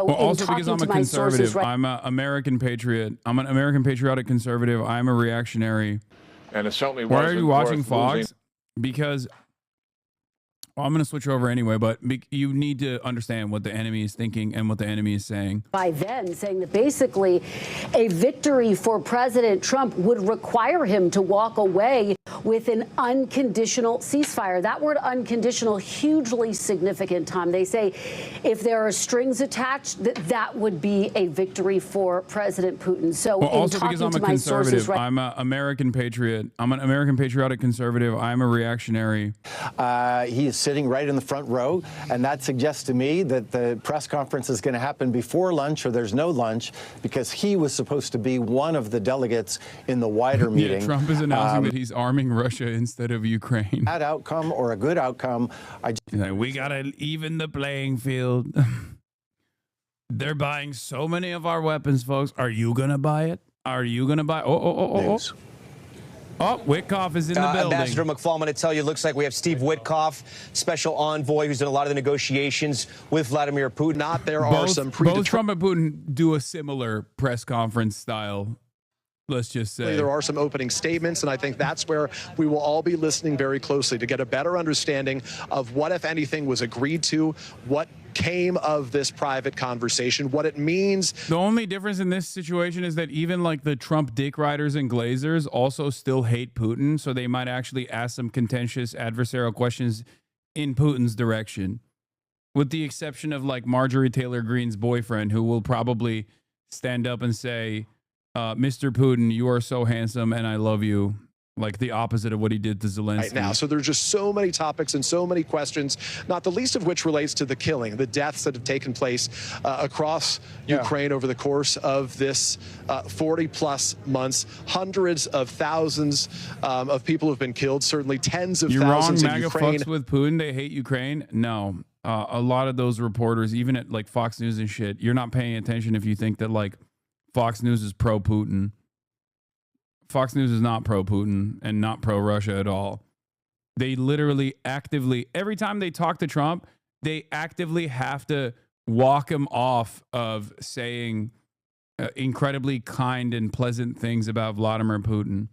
Well, also because I'm a conservative. I'm an American patriot. I'm an American patriotic conservative. I'm a reactionary. And it certainly Why are you watching Fox? Losing. Because well, I'm going to switch over anyway, but you need to understand what the enemy is thinking and what the enemy is saying. By then, saying that basically a victory for President Trump would require him to walk away with an unconditional ceasefire. That word unconditional, hugely significant, Tom. They say if there are strings attached, that would be a victory for President Putin. So well, in also because I'm a conservative, I'm an American patriot. I'm an American patriotic conservative. I'm a reactionary. He is sitting right in the front row, and that suggests to me that the press conference is going to happen before lunch, or there's no lunch, because he was supposed to be one of the delegates in the wider meeting. Yeah, Trump is announcing that he's arming Russia instead of Ukraine. Bad outcome or a good outcome. We got to even the playing field. They're buying so many of our weapons, folks. Are you going to buy it? Are you going to buy? Oh. Oh, Witkoff is in the building. Ambassador McFall, I'm going to tell you, it looks like we have Steve Witkoff, special envoy, who's done a lot of the negotiations with Vladimir Putin. Both Trump and Putin do a similar press conference style. Let's just say there are some opening statements, and I think that's where we will all be listening very closely to get a better understanding of what, if anything, was agreed to, what came of this private conversation, what it means. The only difference in this situation is that even like the Trump dick riders and glazers also still hate Putin, so they might actually ask some contentious adversarial questions in Putin's direction, with the exception of like Marjorie Taylor Greene's boyfriend, who will probably stand up and say, Mr. Putin, you are so handsome and I love you. Like the opposite of what he did to Zelensky. Right now. So there's just so many topics and so many questions, not the least of which relates to the killing, the deaths that have taken place across Ukraine over the course of this 40-plus months. Hundreds of thousands of people have been killed, certainly tens of thousands in MAGA Ukraine. Fucks with Putin, they hate Ukraine? No. A lot of those reporters, even at like Fox News and shit, you're not paying attention if you think that like Fox News is pro-Putin. Fox News is not pro-Putin and not pro-Russia at all. They literally actively, every time they talk to Trump, they actively have to walk him off of saying incredibly kind and pleasant things about Vladimir Putin.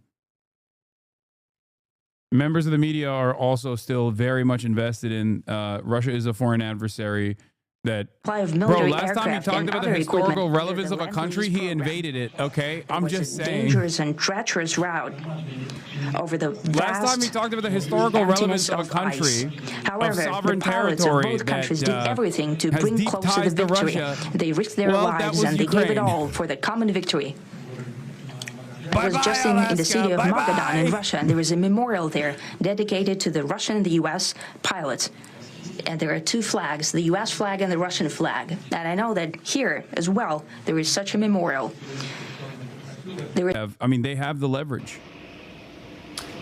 Members of the media are also still very much invested in Russia is a foreign adversary. That bro, last time he talked about the historical relevance of a country, he invaded it. Okay, I'm just saying. Dangerous and treacherous route over the last time he talked about the historical relevance of a country, however, of sovereign the pilots territory of both countries did everything to has bring deep closer ties the to victory. Russia. They risked their lives and they gave it all for the common victory. I was just in the city of Magadan in Russia, and there is a memorial there dedicated to the Russian and the U.S. pilots. And there are two flags, the U.S. flag and the Russian flag. And I know that here as well, there is such a memorial. I mean, they have the leverage.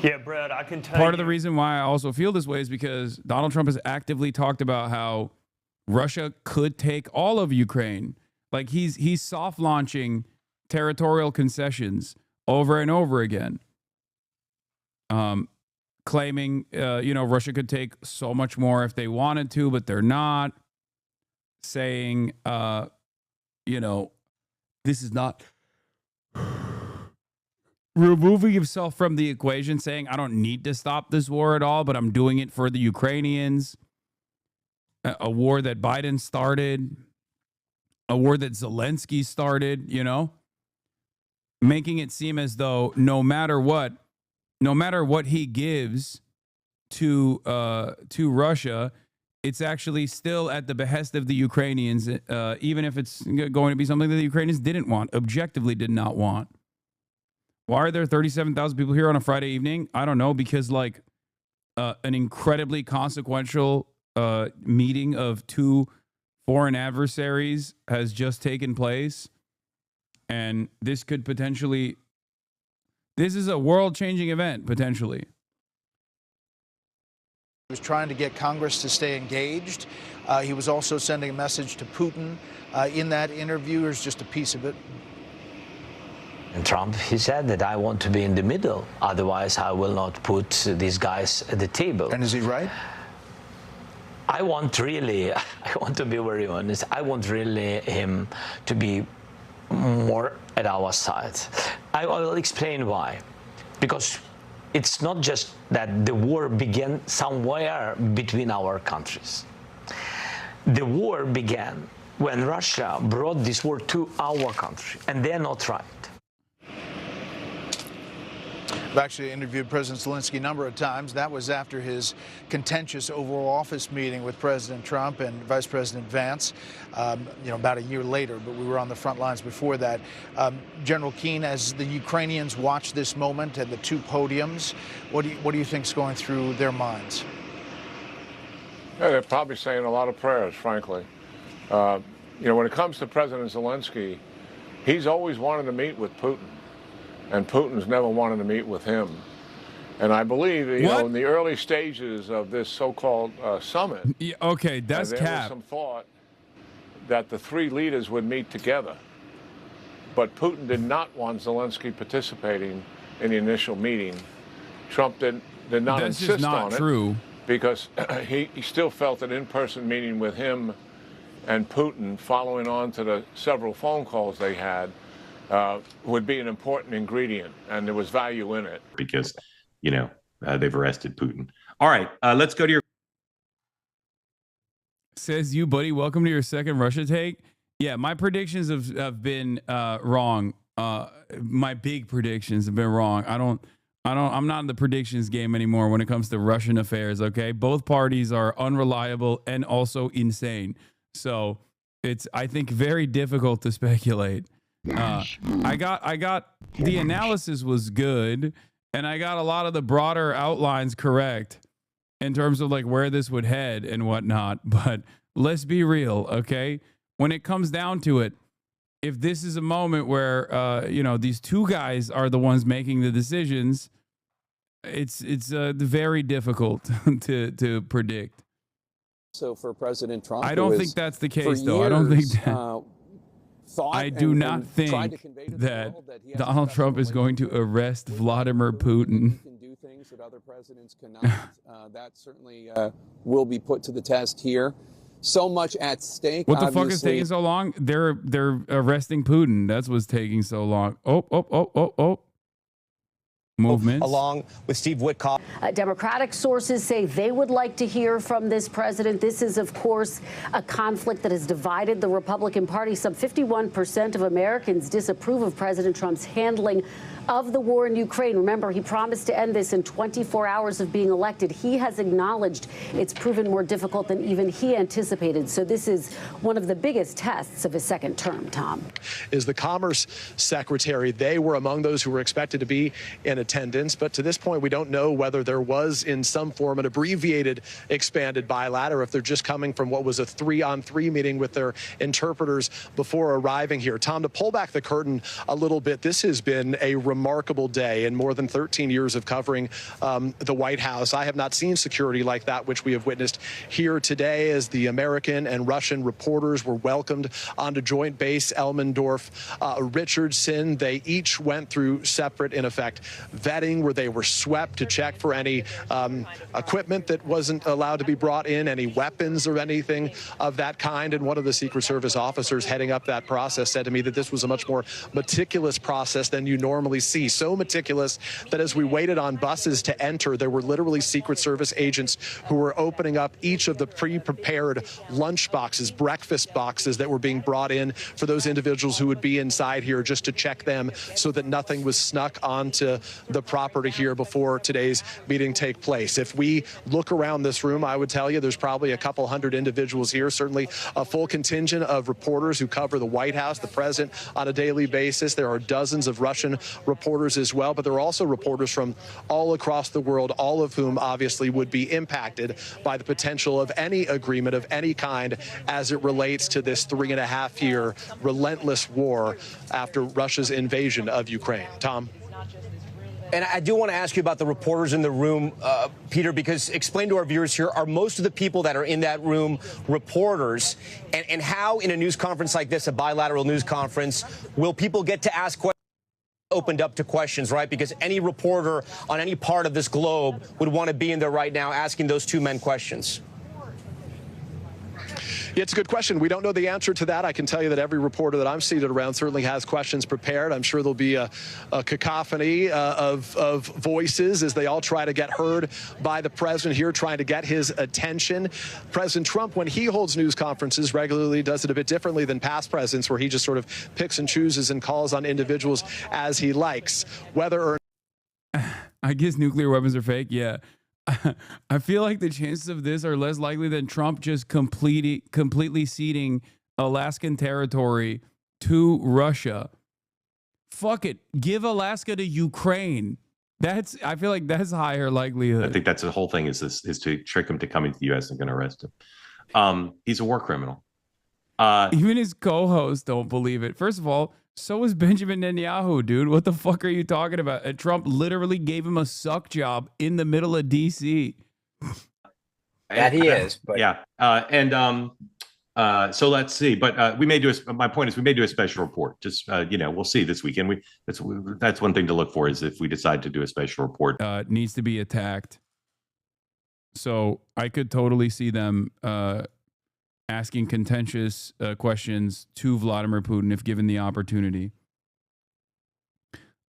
Yeah, Brad, I can tell Part of the reason why I also feel this way is because Donald Trump has actively talked about how Russia could take all of Ukraine. Like he's soft launching territorial concessions over and over again. Claiming, Russia could take so much more if they wanted to, but they're not. Saying, this is not removing himself from the equation, saying, I don't need to stop this war at all, but I'm doing it for the Ukrainians. A war that Biden started, a war that Zelensky started, making it seem as though no matter what he gives to Russia, it's actually still at the behest of the Ukrainians, even if it's going to be something that the Ukrainians didn't want, objectively did not want. Why are there 37,000 people here on a Friday evening? I don't know, because an incredibly consequential meeting of two foreign adversaries has just taken place, and this could potentially... This is a world-changing event, potentially. He was trying to get Congress to stay engaged. He was also sending a message to Putin in that interview. Here's just a piece of it. And Trump, he said that I want to be in the middle. Otherwise, I will not put these guys at the table. And is he right? I want to be very honest, I want really him to be more at our side. I will explain why. Because it's not just that the war began somewhere between our countries. The war began when Russia brought this war to our country, and they're not right. I've actually interviewed President Zelensky a number of times. That was after his contentious Oval Office meeting with President Trump and Vice President Vance, about a year later, but we were on the front lines before that. General Keane, as the Ukrainians watch this moment at the two podiums, what do you think is going through their minds? Yeah, they're probably saying a lot of prayers, frankly. When it comes to President Zelensky, he's always wanted to meet with Putin. And Putin's never wanted to meet with him. And I believe, in the early stages of this so-called summit, yeah, okay, that's there was some thought that the three leaders would meet together. But Putin did not want Zelensky participating in the initial meeting. Trump did not that's insist just not on true. It because he still felt an in-person meeting with him and Putin, following on to the several phone calls they had, would be an important ingredient, and there was value in it. Because, they've arrested Putin. All right, let's go to your... Says you, buddy. Welcome to your second Russia take. Yeah, my predictions have been wrong. My big predictions have been wrong. I'm not in the predictions game anymore when it comes to Russian affairs, okay? Both parties are unreliable and also insane. So it's, I think, very difficult to speculate. I got the analysis was good, and I got a lot of the broader outlines correct in terms of like where this would head and whatnot. But let's be real, okay? When it comes down to it, if this is a moment where these two guys are the ones making the decisions, it's very difficult to predict. So for President Trump, I don't think that's the case, though. I don't think that. I do not think that Donald Trump is going to arrest Vladimir Putin. Can do things that other presidents cannot. That certainly will be put to the test here. So much at stake. What the fuck is taking so long? They're arresting Putin. That's what's taking so long. Oh. Movements. Along with Steve Witkoff. Democratic sources say they would like to hear from this president. This is, of course, a conflict that has divided the Republican Party. Some 51% of Americans disapprove of President Trump's handling of the war in Ukraine. Remember, he promised to end this in 24 hours of being elected. He has acknowledged it's proven more difficult than even he anticipated. So this is one of the biggest tests of his second term, Tom. Is the Commerce Secretary. They were among those who were expected to be in attendance. But to this point, we don't know whether there was in some form an abbreviated expanded bilat or if they're just coming from what was a 3-on-3 meeting with their interpreters before arriving here. Tom, to pull back the curtain a little bit, this has been a remarkable day. In more than 13 years of covering the White House, I have not seen security like that which we have witnessed here today as the American and Russian reporters were welcomed onto Joint Base Elmendorf Richardson. They each went through separate, in effect, vetting where they were swept to check for any equipment that wasn't allowed to be brought in, any weapons or anything of that kind. And one of the Secret Service officers heading up that process said to me that this was a much more meticulous process than you normally see. So meticulous that as we waited on buses to enter, there were literally Secret Service agents who were opening up each of the pre-prepared lunch boxes, breakfast boxes that were being brought in for those individuals who would be inside here, just to check them so that nothing was snuck onto the property here before today's meeting take place. If we look around this room, I would tell you there's probably a couple hundred individuals here, certainly a full contingent of reporters who cover the White House, the president, on a daily basis. There are dozens of Russian reporters as well, but there are also reporters from all across the world, all of whom obviously would be impacted by the potential of any agreement of any kind as it relates to this 3.5-year relentless war after Russia's invasion of Ukraine. Tom? And I do want to ask you about the reporters in the room, Peter, because explain to our viewers here, are most of the people that are in that room reporters? And how, in a news conference like this, a bilateral news conference, will people get to ask questions? Opened up to questions, right? Because any reporter on any part of this globe would want to be in there right now asking those two men questions. It's a good question. We don't know the answer to that. I can tell you that every reporter that I'm seated around certainly has questions prepared. I'm sure there'll be a cacophony of voices as they all try to get heard by the president here, trying to get his attention. President Trump, when he holds news conferences regularly, does it a bit differently than past presidents, where he just sort of picks and chooses and calls on individuals as he likes. Whether or I guess nuclear weapons are fake. Yeah. I feel like the chances of this are less likely than Trump just completely ceding Alaskan territory to Russia. Fuck it. Give Alaska to Ukraine. I feel like that's higher likelihood. I think that's the whole thing is to trick him to come into the U.S. and going to arrest him. He's a war criminal. Even his co-hosts don't believe it. First of all, so is Benjamin Netanyahu, dude. What the fuck are you talking about? And Trump literally gave him a suck job in the middle of D.C. That he is. But. Yeah. So let's see. But we may do my point is we may do a special report. Just, we'll see this weekend. That's one thing to look for is if we decide to do a special report. Needs to be attacked. So I could totally see them asking contentious questions to Vladimir Putin if given the opportunity.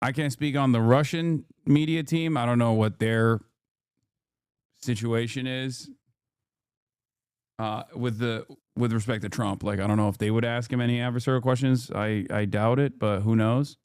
I can't speak on the Russian media team. I don't know what their situation is with respect to Trump. Like, I don't know if they would ask him any adversarial questions. I doubt it, but who knows?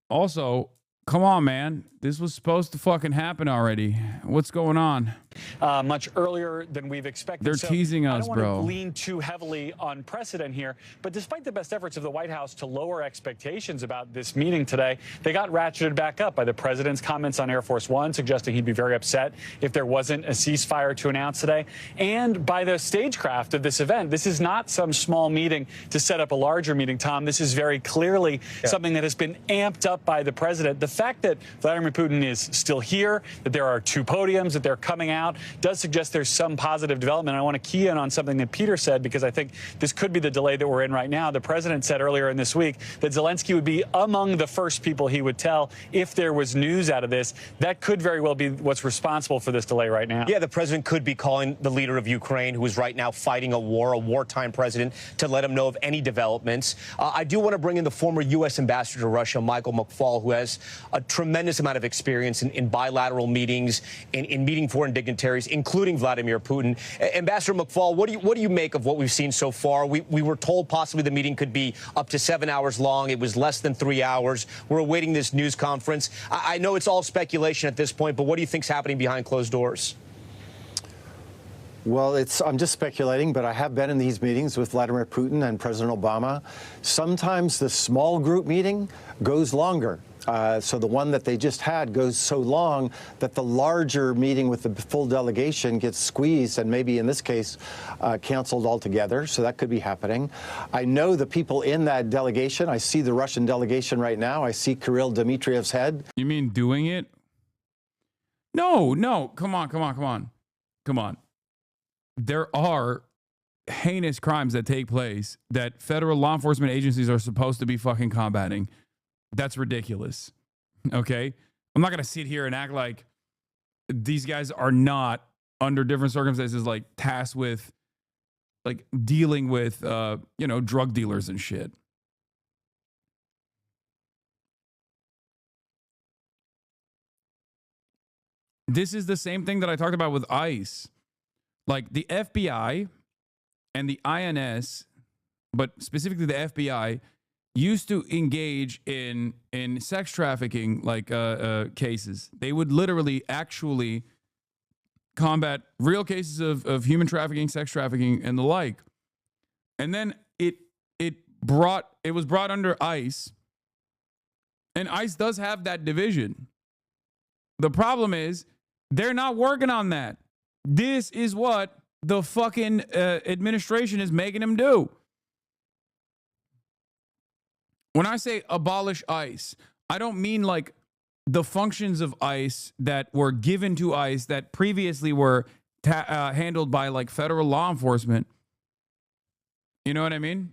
Also, come on, man. This was supposed to fucking happen already. What's going on? Much earlier than we've expected. They're teasing us, I don't bro. want to lean too heavily on precedent here, but despite the best efforts of the White House to lower expectations about this meeting today, they got ratcheted back up by the president's comments on Air Force One, suggesting he'd be very upset if there wasn't a ceasefire to announce today, and by the stagecraft of this event. This is not some small meeting to set up a larger meeting, Tom. This is very clearly something that has been amped up by the president. The fact that Vladimir Putin is still here, that there are two podiums, that they're coming out, does suggest there's some positive development. I want to key in on something that Peter said, because I think this could be the delay that we're in right now. The president said earlier in this week that Zelensky would be among the first people he would tell if there was news out of this. That could very well be what's responsible for this delay right now. Yeah, the president could be calling the leader of Ukraine, who is right now fighting a wartime president, to let him know of any developments. I do want to bring in the former U.S. ambassador to Russia, Michael McFaul, who has a tremendous amount of experience in bilateral meetings, in meeting foreign dignitaries, including Vladimir Putin. Ambassador McFaul, what do you make of what we've seen so far? We were told possibly the meeting could be up to 7 hours long. It was less than 3 hours. We're awaiting this news conference. I know it's all speculation at this point, but what do you think's happening behind closed doors? Well, I'm just speculating, but I have been in these meetings with Vladimir Putin and President Obama. Sometimes the small group meeting goes longer. So the one that they just had goes so long that the larger meeting with the full delegation gets squeezed and maybe in this case canceled altogether. So that could be happening. I know the people in that delegation. I see the Russian delegation right now. I see Kirill Dmitriev's head. You mean doing it? No. Come on. There are heinous crimes that take place that federal law enforcement agencies are supposed to be fucking combating. That's ridiculous. Okay? I'm not going to sit here and act like these guys are not, under different circumstances, like tasked with like dealing with, drug dealers and shit. This is the same thing that I talked about with ICE. Like the FBI and the INS, but specifically the FBI, used to engage in sex trafficking cases. They would literally actually combat real cases of human trafficking, sex trafficking, and the like. And then it was brought under ICE, and ICE does have that division. The problem is they're not working on that. This is what the fucking administration is making them do. When I say abolish ICE, I don't mean like the functions of ICE that were given to ICE that previously were handled by like federal law enforcement. You know what I mean?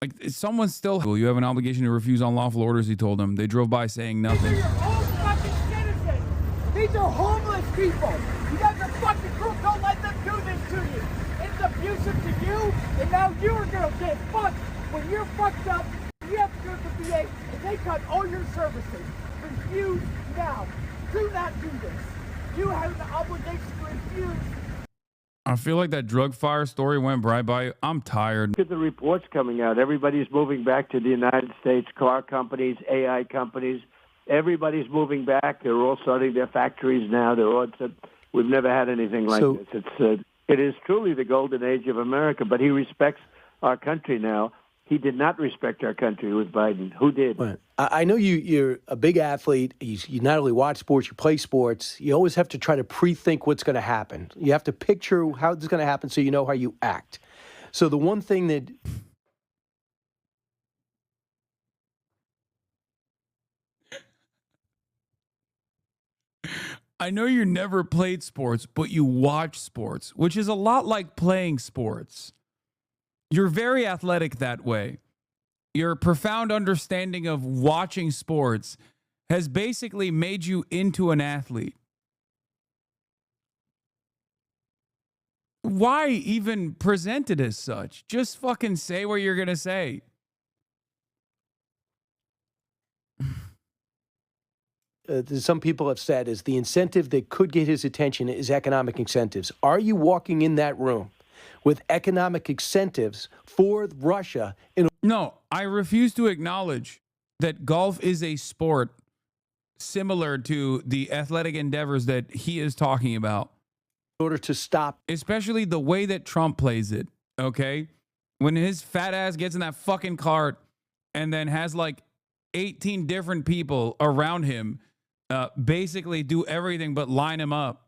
Like someone's still... You have an obligation to refuse unlawful orders, he told them. They drove by saying nothing. These are your own fucking citizens. These are homeless people. You guys are fucking crook. Don't let them do this to you. It's abuse And now you are going to get fucked when you're fucked up. You have to go to the VA and they cut all your services. Refuse now. Do not do this. You have the obligation to refuse. I feel like that drug fire story went right by. I'm tired. Look at the reports coming out. Everybody's moving back to the United States. Car companies, AI companies, everybody's moving back. They're all starting their factories now. They're all. We've never had anything like this. It is truly the golden age of America. But he respects our country now. He did not respect our country with Biden. Who did? Well, I know you're a big athlete. You not only watch sports, you play sports. You always have to try to pre-think what's going to happen. You have to picture how it's going to happen so you know how you act. So the one thing that... I know you never played sports, but you watch sports, which is a lot like playing sports. You're very athletic that way. Your profound understanding of watching sports has basically made you into an athlete. Why even present it as such? Just fucking say what you're going to say. Some people have said is the incentive that could get his attention is economic incentives. Are you walking in that room with economic incentives for Russia? No, I refuse to acknowledge that golf is a sport similar to the athletic endeavors that he is talking about. In order to stop. Especially the way that Trump plays it, okay? When his fat ass gets in that fucking cart and then has like 18 different people around him basically do everything but line him up.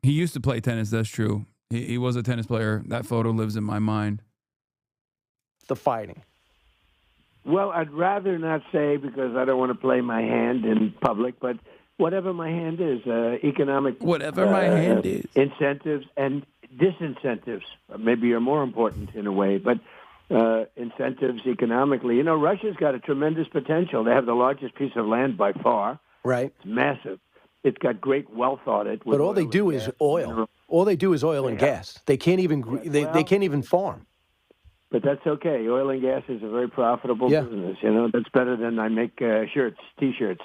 He used to play tennis, that's true. He was a tennis player. That photo lives in my mind. The fighting. Well, I'd rather not say because I don't want to play my hand in public, but whatever my hand is, economic... Whatever my hand is. Incentives and disincentives maybe are more important in a way, but incentives economically. You know, Russia's got a tremendous potential. They have the largest piece of land by far. Right. It's massive. It's got great wealth on it. But all they do is oil. All they do is oil and gas. They can't even they can't even farm. But that's okay. Oil and gas is a very profitable business. You know, that's better than I make shirts, T-shirts.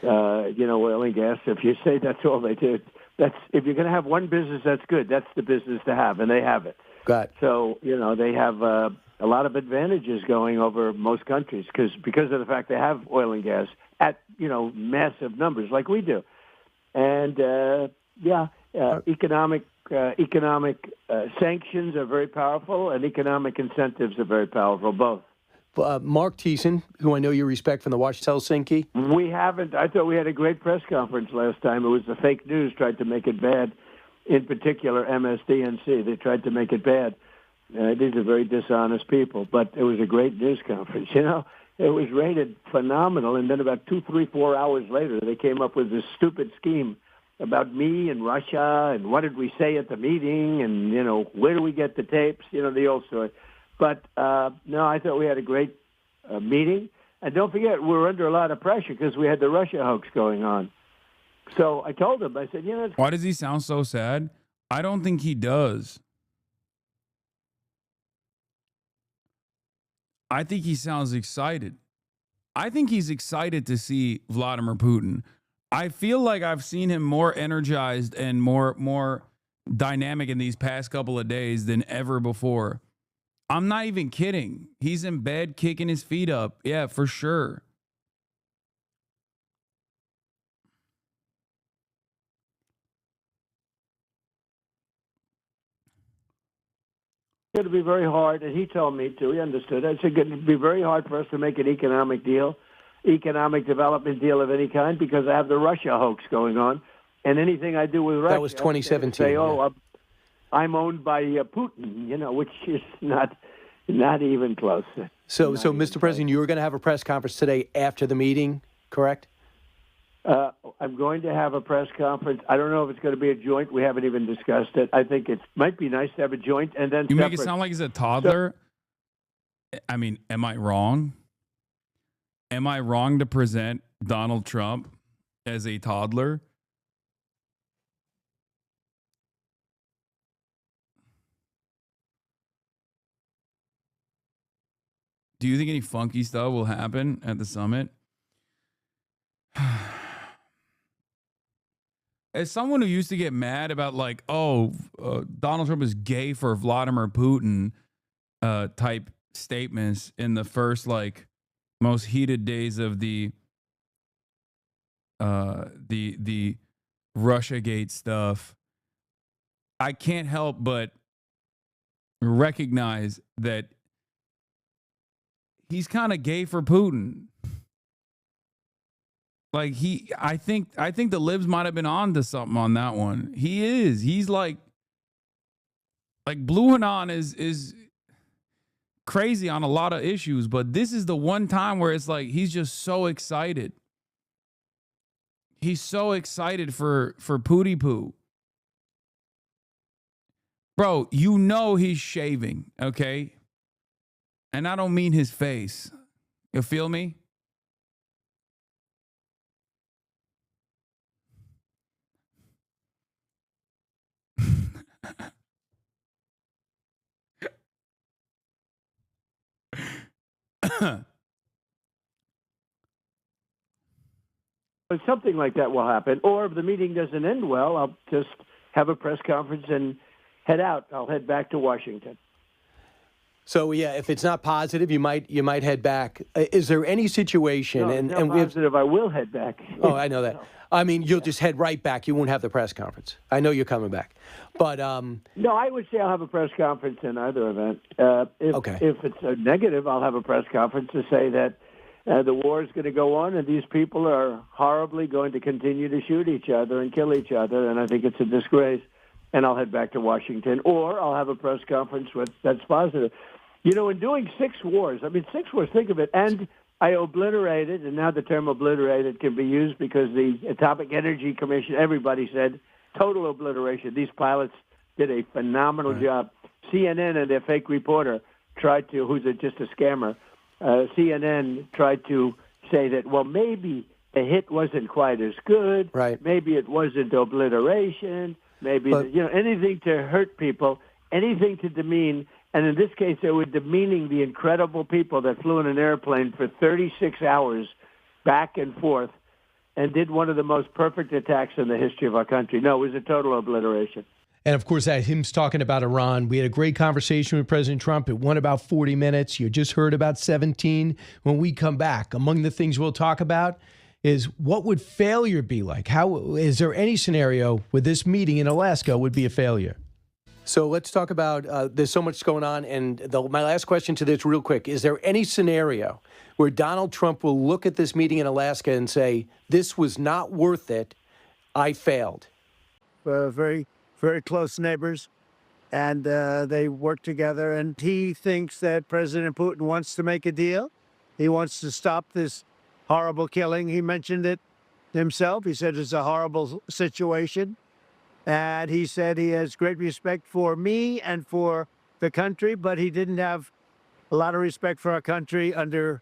You know, oil and gas. If you say that's all they do, that's if you're going to have one business that's good, that's the business to have, and they have it. Got it. So you know they have a lot of advantages going over most countries because of the fact they have oil and gas at massive numbers like we do, and economic sanctions are very powerful, and economic incentives are very powerful, both. Mark Thiessen, who I know you respect from the Watch Helsinki. We haven't. I thought we had a great press conference last time. It was the fake news tried to make it bad, in particular MSDNC. They tried to make it bad. These are very dishonest people, but it was a great news conference. You know, it was rated phenomenal, and then about 2, 3, 4 hours later, they came up with this stupid scheme about me and Russia and what did we say at the meeting and, where do we get the tapes, the old story. But, no, I thought we had a great meeting. And don't forget, we were under a lot of pressure because we had the Russia hoax going on. So I told him, I said, why does he sound so sad? I don't think he does. I think he sounds excited. I think he's excited to see Vladimir Putin. I feel like I've seen him more energized and more dynamic in these past couple of days than ever before. I'm not even kidding. He's in bed kicking his feet up. Yeah, for sure. It's going to be very hard, and he told me too. He understood. I said it would be very hard for us to make an economic development deal of any kind because I have the Russia hoax going on, and anything I do with Russia, that was 2017. Say, I'm owned by Putin, which is not even close. So, Mr. President, you were going to have a press conference today after the meeting, correct? I'm going to have a press conference. I don't know if it's going to be a joint. We haven't even discussed it. I think it might be nice to have a joint and then you make it sound like he's a toddler. I mean, am I wrong? Am I wrong to present Donald Trump as a toddler? Do you think any funky stuff will happen at the summit? As someone who used to get mad about like, oh, Donald Trump is gay for Vladimir Putin type statements in the first like most heated days of the Russiagate stuff, I can't help but recognize that he's kind of gay for Putin. Like I think the libs might have been on to something on that one. He is. He's like Blue Hanan is crazy on a lot of issues, but this is the one time where it's like he's just so excited. He's so excited for Pootie Poo. Bro, you know he's shaving, okay? And I don't mean his face. You feel me? But something like that will happen. Or if the meeting doesn't end well, I'll just have a press conference and head out. I'll head back to Washington. So yeah, if it's not positive, you might head back. Is there any situation? No, and it's not positive. I will head back. Oh, I know that. No. I mean, you'll just head right back. You won't have the press conference. I know you're coming back, but no, I would say I'll have a press conference in either event. If it's a negative, I'll have a press conference to say that the war is going to go on, and these people are horribly going to continue to shoot each other and kill each other, and I think it's a disgrace. And I'll head back to Washington, or I'll have a press conference that's positive. You know, in doing 6 wars, think of it, and I obliterated, and now the term obliterated can be used because the Atomic Energy Commission, everybody said total obliteration. These pilots did a phenomenal job. CNN and their fake reporter tried to, who's just a scammer, CNN tried to say that, well, maybe the hit wasn't quite as good. Right. Maybe it wasn't obliteration. Maybe, anything to hurt people, anything to demean. And in this case, they were demeaning the incredible people that flew in an airplane for 36 hours back and forth and did one of the most perfect attacks in the history of our country. No, it was a total obliteration. And of course, that him's talking about Iran. We had a great conversation with President Trump. It went about 40 minutes. You just heard about 17. When we come back, among the things we'll talk about is what would failure be like? How is there any scenario where this meeting in Alaska would be a failure? So let's talk about, there's so much going on. And my last question to this real quick, is there any scenario where Donald Trump will look at this meeting in Alaska and say, this was not worth it, I failed? Very, very close neighbors, and they work together. And he thinks that President Putin wants to make a deal. He wants to stop this horrible killing. He mentioned it himself. He said it's a horrible situation. And he said he has great respect for me and for the country, but he didn't have a lot of respect for our country under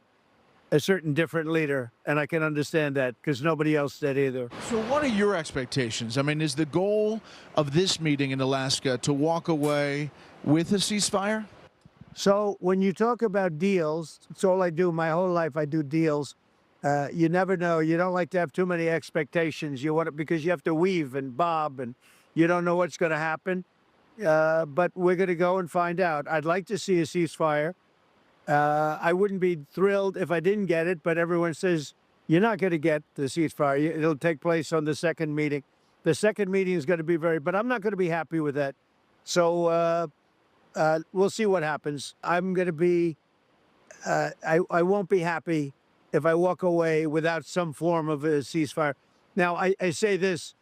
a certain different leader. And I can understand that because nobody else did either. So what are your expectations? I mean, is the goal of this meeting in Alaska to walk away with a ceasefire? So when you talk about deals, it's all I do. My whole life I do deals. You never know. You don't like to have too many expectations. You want it because you have to weave and bob, and you don't know what's going to happen. But we're going to go and find out. I'd like to see a ceasefire. I wouldn't be thrilled if I didn't get it, but everyone says you're not going to get the ceasefire. It'll take place on the second meeting. The second meeting is going to be but I'm not going to be happy with that. So we'll see what happens. I'm going to be, I won't be happy if I walk away without some form of a ceasefire. Now, I say this,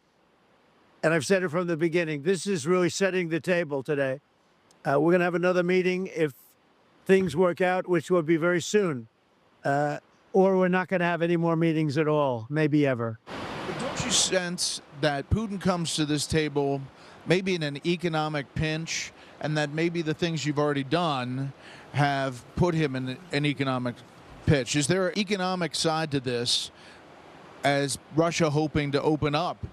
and I've said it from the beginning, this is really setting the table today. We're going to have another meeting if things work out, which will be very soon. Or we're not going to have any more meetings at all, maybe ever. But don't you sense that Putin comes to this table maybe in an economic pinch, and that maybe the things you've already done have put him in an economic pitch? Is there an economic side to this, as Russia hoping to open up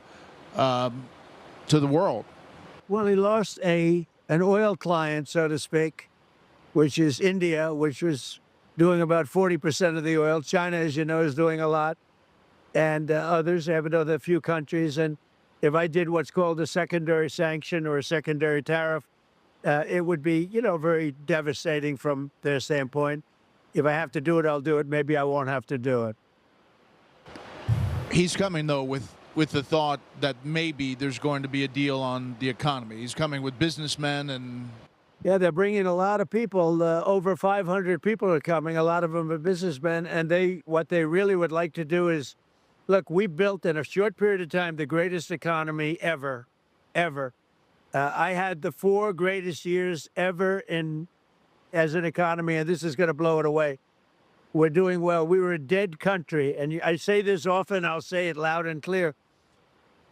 to the world? Well, he lost an oil client, so to speak, which is India, which was doing about 40% of the oil. China, as you know, is doing a lot. And others, I have another few countries. And if I did what's called a secondary sanction or a secondary tariff, it would be, you know, very devastating from their standpoint. If I have to do it, I'll do it. Maybe I won't have to do it. He's coming, though, with the thought that maybe there's going to be a deal on the economy. He's coming with businessmen and... Yeah, they're bringing a lot of people. Over 500 people are coming. A lot of them are businessmen. And what they really would like to do is, look, we built in a short period of time the greatest economy ever, ever. I had the 4 greatest years ever as an economy, and this is going to blow it away. We're doing well. We were a dead country, and I say this often. I'll say it loud and clear.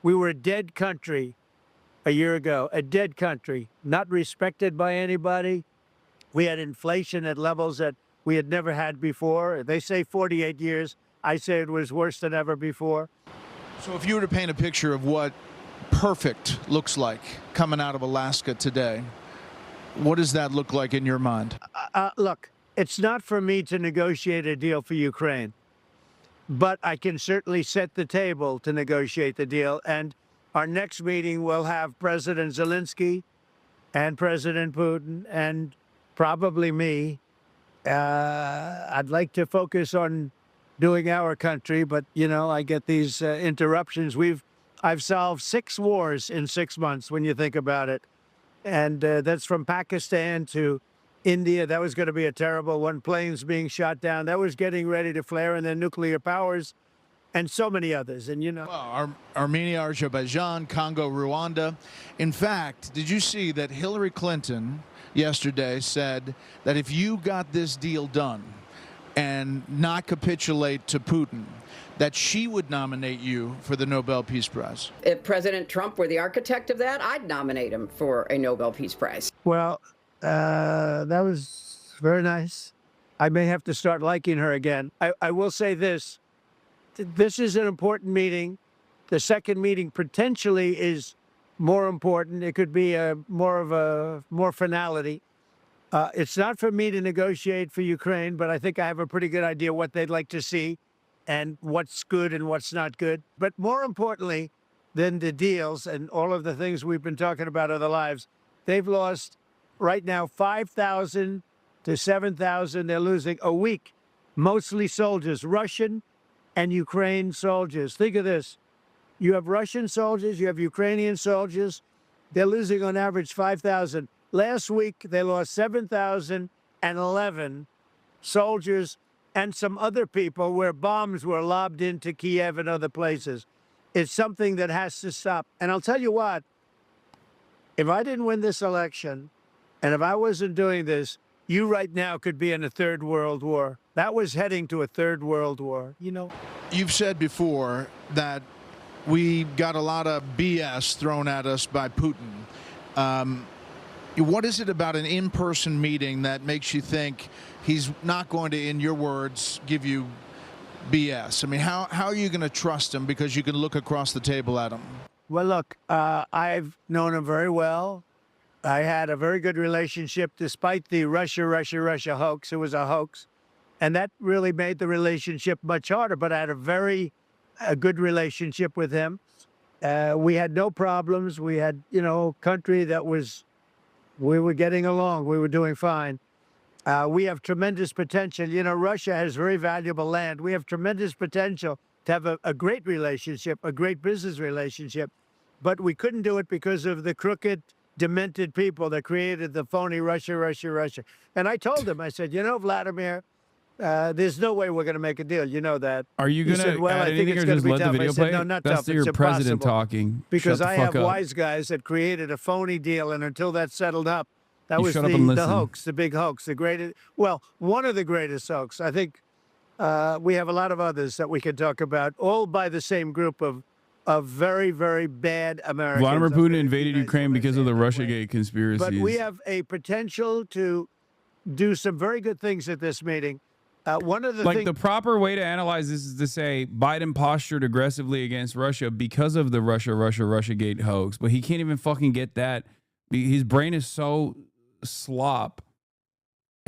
We were a dead country a year ago, a dead country, not respected by anybody. We had inflation at levels that we had never had before. They say 48 years. I say it was worse than ever before. So if you were to paint a picture of what perfect looks like coming out of Alaska today, what does that look like in your mind? Look, it's not for me to negotiate a deal for Ukraine, but I can certainly set the table to negotiate the deal. And our next meeting will have President Zelensky and President Putin and probably me. I'd like to focus on doing our country, but, you know, I get these interruptions. I've solved 6 wars in 6 months when you think about it. And that's from Pakistan to India. That was going to be a terrible one. Planes being shot down. That was getting ready to flare, and then nuclear powers and so many others. And, you know. Well, Armenia, Azerbaijan, Congo, Rwanda. In fact, did you see that Hillary Clinton yesterday said that if you got this deal done and not capitulate to Putin, that she would nominate you for the Nobel Peace Prize? If President Trump were the architect of that, I'd nominate him for a Nobel Peace Prize. Well, that was very nice. I may have to start liking her again. I will say this. This is an important meeting. The second meeting potentially is more important. It could be more finality. It's not for me to negotiate for Ukraine, but I think I have a pretty good idea what they'd like to see and what's good and what's not good. But more importantly than the deals and all of the things we've been talking about are the lives. They've lost right now 5,000 to 7,000. They're losing a week, mostly soldiers, Russian and Ukraine soldiers. Think of this. You have Russian soldiers, you have Ukrainian soldiers. They're losing on average 5,000. Last week, they lost 7,011 soldiers and some other people where bombs were lobbed into Kiev and other places. It's something that has to stop. And I'll tell you what, if I didn't win this election and if I wasn't doing this, you right now could be in a 3rd World War. That was heading to a 3rd World War, you know. You've said before that we got a lot of BS thrown at us by Putin. What is it about an in-person meeting that makes you think he's not going to, in your words, give you BS? I mean, how are you going to trust him because you can look across the table at him? Well, look, I've known him very well. I had a very good relationship despite the Russia hoax. It was a hoax. And that really made the relationship much harder. But I had a good relationship with him. We had no problems. We had, you know, a country that we were getting along. We were doing fine. We have tremendous potential. You know, Russia has very valuable land. We have tremendous potential to have a great relationship, a great business relationship. But we couldn't do it because of the crooked, demented people that created the phony Russia. And I told him, I said, you know, Vladimir, there's no way we're going to make a deal. You know that. Are you going to well, add I think anything it's or going just to be let the tough. video I said, play? no, not That's tough. your It's president impossible. talking. Because Shut the I fuck have up. wise guys that created a phony deal, and until that settled up, that You was shut up and the listen. hoax, the big hoax, the greatest. Well, one of the greatest hoax. I think we have a lot of others that we can talk about, all by the same group of very, very bad Americans. Vladimir Putin invaded Ukraine because of the Russiagate conspiracies. But we have a potential to do some very good things at this meeting. One of the like things, the proper way to analyze this is to say Biden postured aggressively against Russia because of the Russiagate hoax, but he can't even fucking get that. His brain is so slop.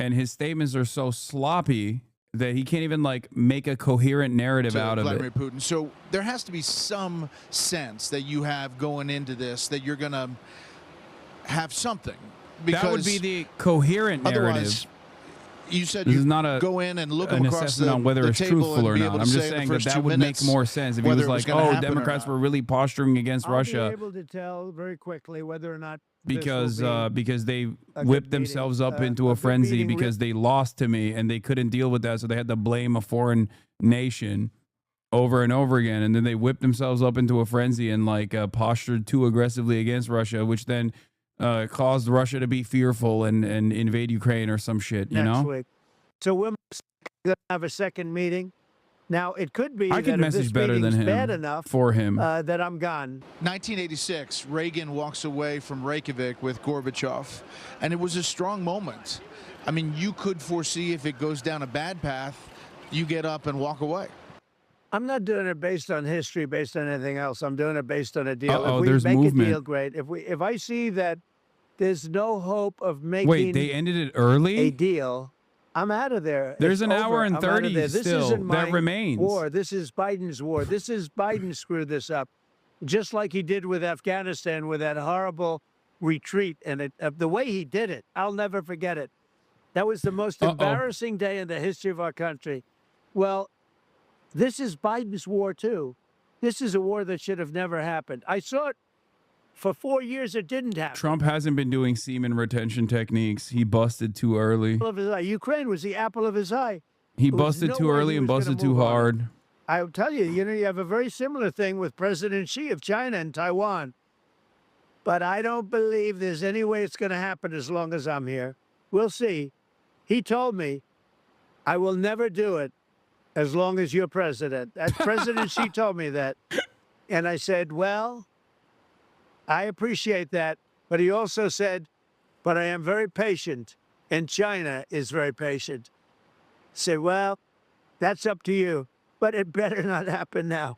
and his statements are so sloppy that he can't even like make a coherent narrative out of Vladimir it. Putin. So there has to be some sense that you have going into this that you're going to have something. Because That would be the coherent narrative. otherwise, you said This you is not go in and look an across assessment the, on whether the it's table truthful and or be not. able to I'm say just in the saying that first that 2 would make minutes more sense if he whether was it like, gonna "Oh, happen or Democrats not. were really posturing against I'll Russia." be able to tell very quickly whether or not because they a whipped good themselves meeting, up into a a good frenzy meeting because they lost to me and they couldn't deal with that, so they had to blame a foreign nation over and over again, and then they whipped themselves up into a frenzy and like postured too aggressively against Russia, which then caused Russia to be fearful and invade Ukraine or some shit, you next know? week. So we're going to have a second meeting. Now, it could be I that could if message this better than meeting's him bad enough for him. that I'm gone. 1986, Reagan walks away from Reykjavik with Gorbachev, and it was a strong moment. I mean, you could foresee if it goes down a bad path, you get up and walk away. I'm not doing it based on history, based on anything else. I'm doing it based on a deal. Uh-oh, if we there's make movement. a deal, great. If I see that there's no hope of making Wait, they ended it early? a deal, I'm out of there. There's It's an hour over. and I'm out of 30 there. This still isn't that my remains. war. This is Biden's war. This is Biden screwed this up, just like he did with Afghanistan with that horrible retreat. And the way he did it, I'll never forget it. That was the most embarrassing day in the history of our country. Well, this is Biden's war, too. This is a war that should have never happened. I saw it for 4 years. It didn't happen. Trump hasn't been doing semen retention techniques. He busted too early. Apple of his eye. Ukraine was the apple of his eye. He There was busted no too way early he and was gonna busted too move on. hard. I'll tell you, you have a very similar thing with President Xi of China and Taiwan. But I don't believe there's any way it's going to happen as long as I'm here. We'll see. He told me, I will never do it as long as you're president. President Xi told me that. And I said, well, I appreciate that. But he also said, but I am very patient, and China is very patient. I said, well, that's up to you, but it better not happen now.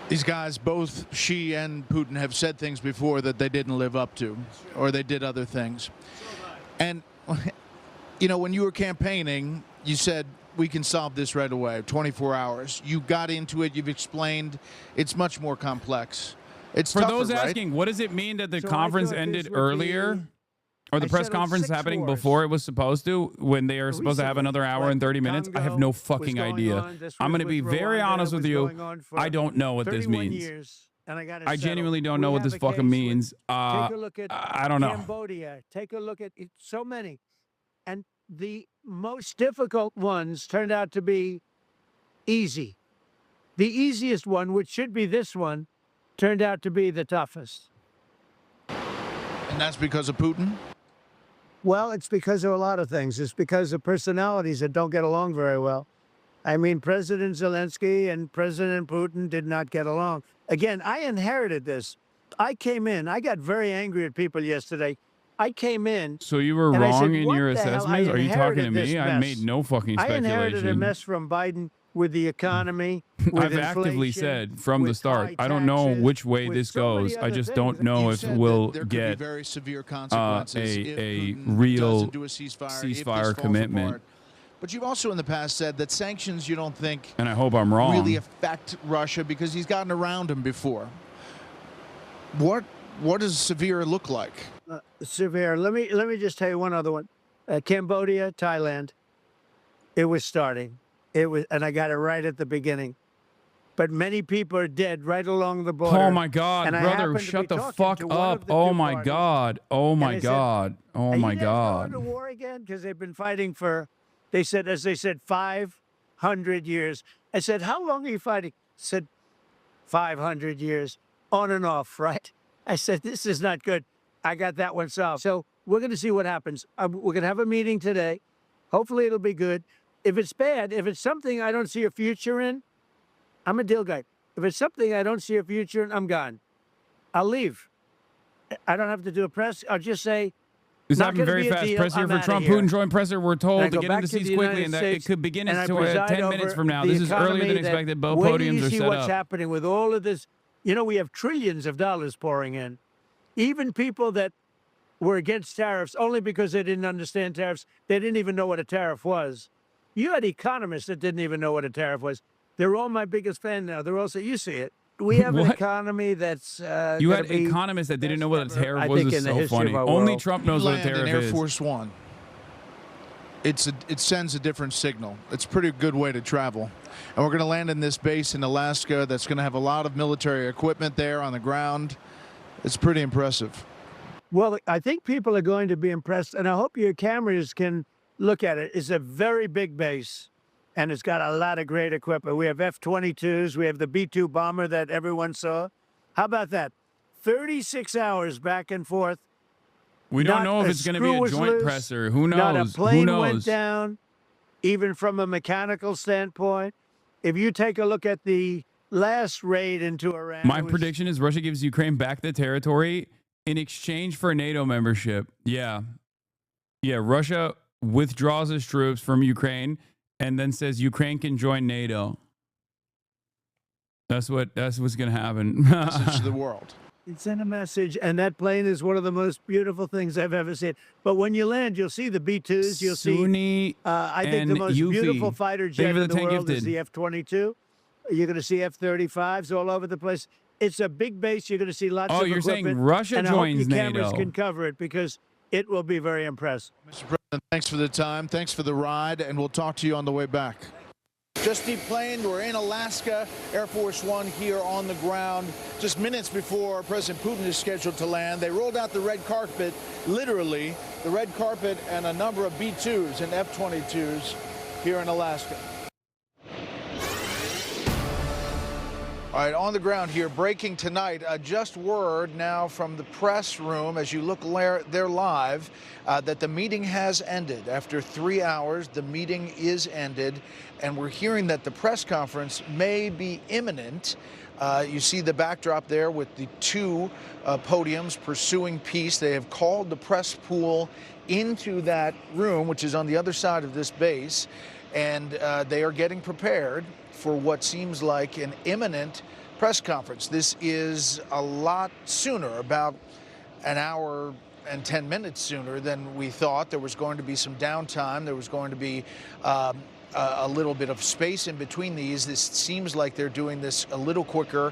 These guys, both Xi and Putin, have said things before that they didn't live up to, or they did other things. And, you know, when you were campaigning, you said, we can solve this right away, 24 hours. You got into it. You've explained it's much more complex. It's For tougher, those right? asking, what does it mean that the So I conference thought this ended would earlier? be- Or the I press settled conference 6 happening wars. before it was supposed to, when they are supposed to have Recently, another hour like and 30 minutes? I have Congo no was fucking going idea. on, this I'm was going to be with very Rwanda, honest with was you. going on for I don't know what this 31 means. years, and I got it I settled. genuinely don't We know what have this a fucking case with- means. Take a look at I don't know. Cambodia. Take a look at so many. And the most difficult ones turned out to be easy. The easiest one, which should be this one, turned out to be the toughest. And that's because of Putin? Well, it's because of a lot of things. It's because of personalities that don't get along very well. I mean, President Zelensky and President Putin did not get along. Again, I inherited this. I came in. I got very angry at people yesterday. I came in. So you were and I said, wrong in "What your the hell? I assessments? Are you talking to inherited this me? I mess. made no fucking I speculation. inherited a mess from Biden with the economy, with I've actively inflation, said from the with start, high I don't know taxes, which way with this so many goes. I other just things. don't know You if said we'll that there could get be very severe consequences if a Putin real doesn't do a ceasefire, if this falls commitment. apart. But you've also in the past said that sanctions you don't think And I hope I'm wrong. really affect Russia because he's gotten around him before. What does severe look like? Severe. Let me just tell you one other one. Cambodia, Thailand. It was starting. And I got it right at the beginning. But many people are dead right along the border. Oh my God, And I brother, happened to shut be the talking fuck to one up. of the Oh two my parties. God. Oh And my I said, God. Oh "Are my you guys God. going to war again?" Because they've been fighting for, as they said, 500 years. I said, "How long are you fighting?" Said, 500 years, on and off, right? I said, "This is not good." I got that one solved. So we're going to see what happens. We're going to have a meeting today. Hopefully it'll be good. If it's bad, if it's something I don't see a future in, I'm a deal guy. If it's something I don't see a future in, I'm gone. I'll leave. I don't have to do a press. I'll just say, It's not happening gonna very be a fast. deal, Press here I'm for outta Trump. here. Putin joined presser. We're And told I to go get back into to the seats quickly United and that it States, could begin and I in preside 10 minutes over from now. the This is earlier than economy that expected. Both when do podiums you are see set what's up. happening with all of this? You know, we have trillions of dollars pouring in. Even people that were against tariffs only because they didn't understand tariffs. They didn't even know what a tariff was. You had economists that didn't even know what a tariff was. They're all my biggest fan now. They're also, you see it. We have an economy that's you had economists that didn't know what a tariff was. Is so funny. Only Trump knows what a tariff is. Air Force One. It sends a different signal. It's a pretty good way to travel. And we're going to land in this base in Alaska that's going to have a lot of military equipment there on the ground. It's pretty impressive. Well, I think people are going to be impressed, and I hope your cameras can look at it. It's a very big base, and it's got a lot of great equipment. We have F-22s. We have the B-2 bomber that everyone saw. How about that? 36 hours back and forth. We don't know if it's going to be a joint presser. Who knows? Not a plane Who knows? went down, even from a mechanical standpoint. If you take a look at the last raid into Iran. My prediction is Russia gives Ukraine back the territory in exchange for NATO membership. Yeah. Yeah, Russia withdraws its troops from Ukraine and then says Ukraine can join NATO. That's what's going to happen. Message to the world. It sent a message, and that plane is one of the most beautiful things I've ever seen. But when you land, you'll see the B-2s. You'll see, I think the most beautiful fighter jet in the world is the F-22. You're going to see F-35s all over the place. It's a big base. You're going to see lots of equipment. Oh, you're saying Russia joins NATO. And I hope your cameras NATO. can cover it because it will be very impressive. Mr. President, thanks for the time. Thanks for the ride, and we'll talk to you on the way back. Just deplaned. We're in Alaska. Air Force One here on the ground. Just minutes before President Putin is scheduled to land, they rolled out the red carpet, literally the red carpet, and a number of B-2s and F-22s here in Alaska. All right, on the ground here, breaking tonight, just word now from the press room as you look there live that the meeting has ended. After 3 hours, the meeting is ended, and we're hearing that the press conference may be imminent. You see the backdrop there with the two podiums pursuing peace. They have called the press pool into that room, which is on the other side of this base, and they are getting prepared for what seems like an imminent press conference. This is a lot sooner, about an hour and 10 minutes sooner than we thought. There was going to be some downtime. There was going to be a little bit of space in between these. This seems like they're doing this a little quicker.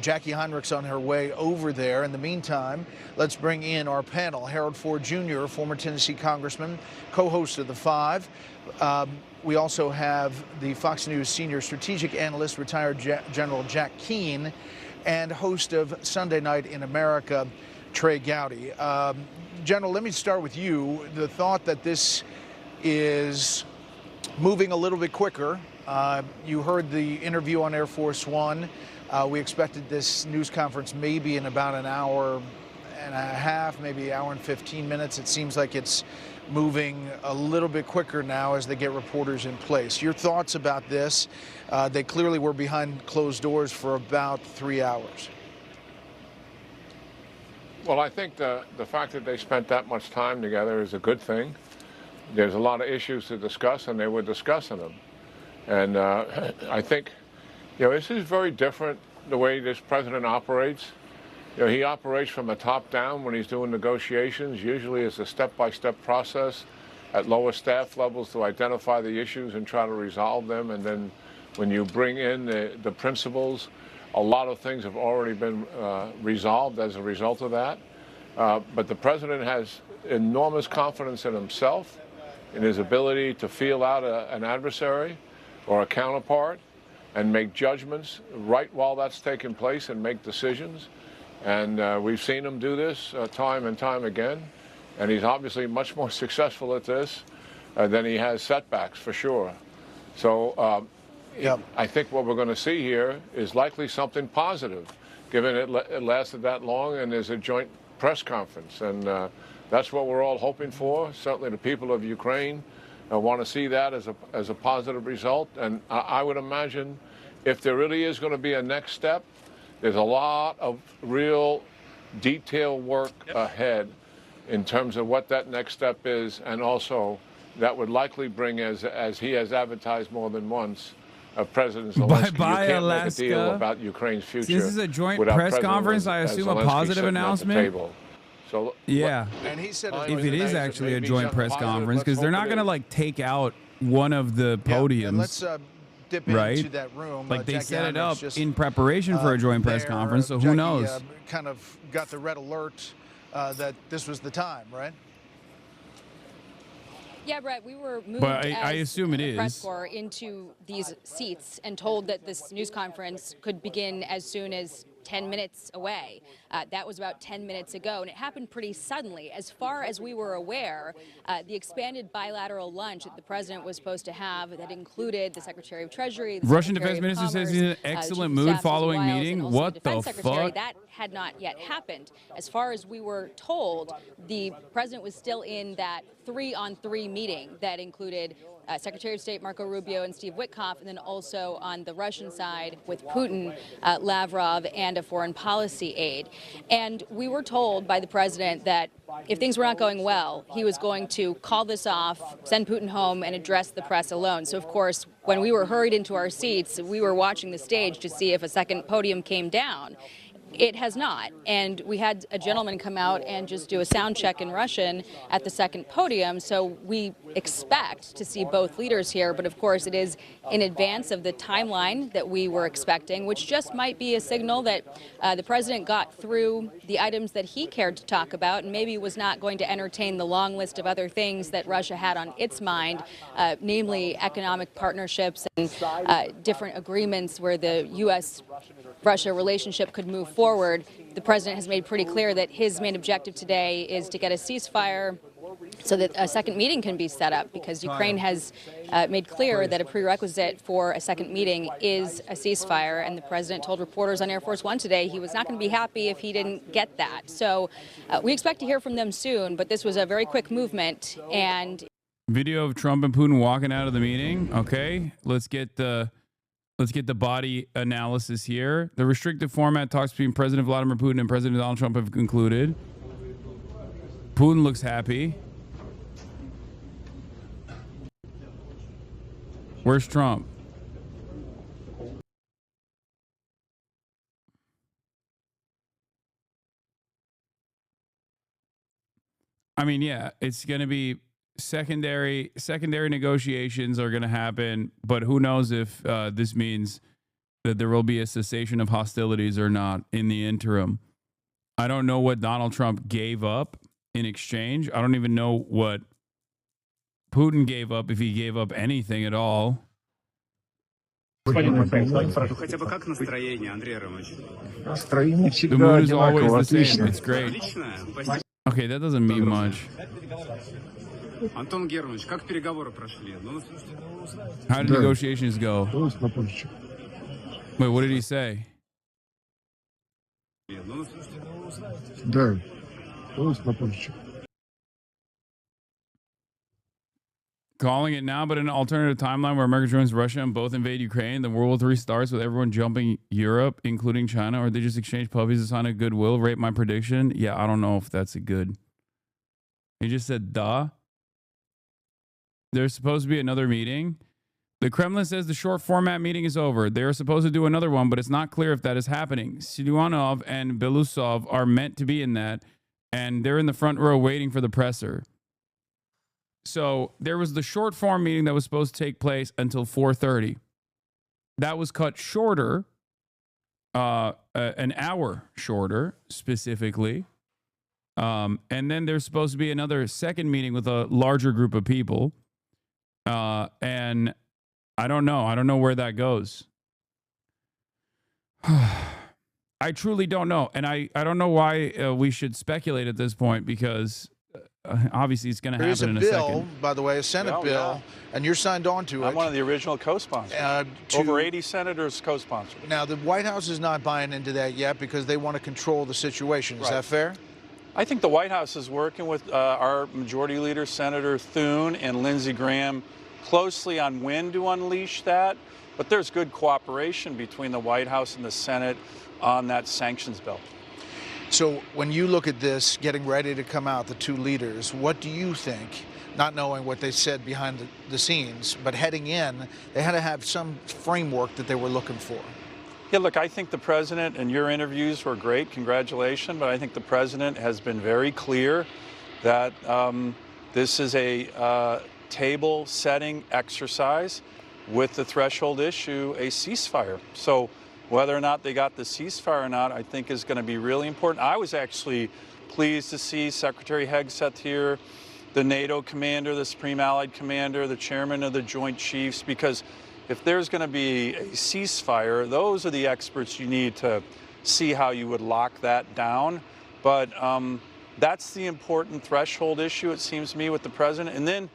Jackie Heinrich's on her way over there. In the meantime, let's bring in our panel. Harold Ford Jr., former Tennessee congressman, co-host of The Five. We also have the Fox News senior strategic analyst, retired General Jack Keane, and host of Sunday Night in America, Trey Gowdy. General, let me start with you. The thought that this is moving a little bit quicker. You heard the interview on Air Force One. We expected this news conference maybe in about an hour and a half, maybe an hour and 15 minutes. It seems like it's moving a little bit quicker now as they get reporters in place. Your thoughts about this? They clearly were behind closed doors for about 3 hours. Well, I think the fact that they spent that much time together is a good thing. There's a lot of issues to discuss, and they were discussing them. And I think, this is very different, the way this president operates. He operates from the top down when he's doing negotiations. Usually it's a step-by-step process at lower staff levels to identify the issues and try to resolve them. And then when you bring in the principals, a lot of things have already been resolved as a result of that. But the president has enormous confidence in himself, in his ability to feel out an adversary or a counterpart and make judgments right while that's taking place and make decisions. And we've seen him do this time and time again. And he's obviously much more successful at this than he has setbacks, for sure. So I think what we're going to see here is likely something positive, given it lasted that long and there's a joint press conference. And that's what we're all hoping for. Certainly the people of Ukraine want to see that as a positive result. And I would imagine if there really is going to be a next step, there's a lot of real detailed work ahead in terms of what that next step is, and also that would likely bring, as he has advertised more than once, President Zelensky. Bye, you can't Alaska. make a deal about Ukraine's future. This is a joint without press President conference. I assume a Zelensky positive sitting at the announcement. table. So Yeah. And he said If it is actually a joint press conference, because they're not going to to like take out one of the podiums. And let's dip right? into that room. Like they Jackie set it Einar's up just, in preparation for a joint press there. conference, so Jackie, who knows? Kind of got the red alert that this was the time, right? Yeah, Brett, we were moved But I as assume it the press is. corps into these seats and told that this news conference could begin as soon as 10 minutes away. That was about 10 minutes ago, and it happened pretty suddenly. As far as we were aware, the expanded bilateral lunch that the president was supposed to have that included the Secretary of Treasury, the Russian Secretary Defense of Minister says Commerce, he's in an the excellent Chief of mood Staff, following Susan Wiles, meeting. and also What the the Defense Secretary. fuck? That had not yet happened. As far as we were told, the president was still in that 3-on-3 meeting that included Secretary of State Marco Rubio and Steve Witkoff, and then also on the Russian side with Putin, Lavrov, and a foreign policy aide. And we were told by the president that if things were not going well, he was going to call this off, send Putin home, and address the press alone. So, of course, when we were hurried into our seats, we were watching the stage to see if a second podium came down. It has not, and we had a gentleman come out and just do a sound check in Russian at the second podium, so we expect to see both leaders here, but of course it is in advance of the timeline that we were expecting, which just might be a signal that the president got through the items that he cared to talk about and maybe was not going to entertain the long list of other things that Russia had on its mind, namely economic partnerships and different agreements where the U.S.-Russia relationship could move forward. The president has made pretty clear that his main objective today is to get a ceasefire so that a second meeting can be set up, because Ukraine has made clear that a prerequisite for a second meeting is a ceasefire, and the president told reporters on Air Force One today he was not going to be happy if he didn't get that. So we expect to hear from them soon, but this was a very quick movement. And Video of Trump and Putin walking out of the meeting. Okay, let's get the body analysis here. The restricted format talks between President Vladimir Putin and President Donald Trump have concluded. Putin looks happy. Where's Trump? I mean, yeah, it's going to be secondary negotiations are going to happen, but who knows if this means that there will be a cessation of hostilities or not in the interim. I don't know what Donald Trump gave up in exchange. I don't even know what Putin gave up, if he gave up anything at all. The mood is always the same. It's great. Okay, that doesn't mean much. How did negotiations go? Wait, what did he say? Calling it now, but in an alternative timeline where America joins Russia and both invade Ukraine, the World War III starts with everyone jumping Europe, including China, or they just exchange puppies to sign a goodwill. Rate my prediction. Yeah, I don't know if that's a good. He just said, duh. There's supposed to be another meeting. The Kremlin says the short format meeting is over. They're supposed to do another one, but it's not clear if that is happening. Siluanov and Belousov are meant to be in that, and they're in the front row waiting for the presser. So there was the short form meeting that was supposed to take place until 4:30. That was cut shorter, an hour shorter specifically. And then there's supposed to be another second meeting with a larger group of people. And I don't know. I don't know where that goes. I truly don't know. And I don't know why we should speculate at this point, because obviously it's going to happen in a second. There is a bill, by the way, a Senate bill, and you're signed on to it. I'm one of the original co-sponsors. Over 80 senators co-sponsored. Now, the White House is not buying into that yet because they want to control the situation. Is that fair? I think the White House is working with our majority leader, Senator Thune, and Lindsey Graham closely on when to unleash that. But there's good cooperation between the White House and the Senate on that sanctions bill. So when you look at this, getting ready to come out, the two leaders, what do you think, not knowing what they said behind the scenes, but heading in, they had to have some framework that they were looking for? Yeah, look, I think the president, and your interviews were great, congratulations, but I think the president has been very clear that this is a table-setting exercise with the threshold issue, a ceasefire. So whether or not they got the ceasefire or not, I think is going to be really important. I was actually pleased to see Secretary Hegseth here, the NATO commander, the Supreme Allied Commander, the chairman of the Joint Chiefs, because if there's going to be a ceasefire, those are the experts you need to see how you would lock that down. But that's the important threshold issue, it seems to me, with the president. And then,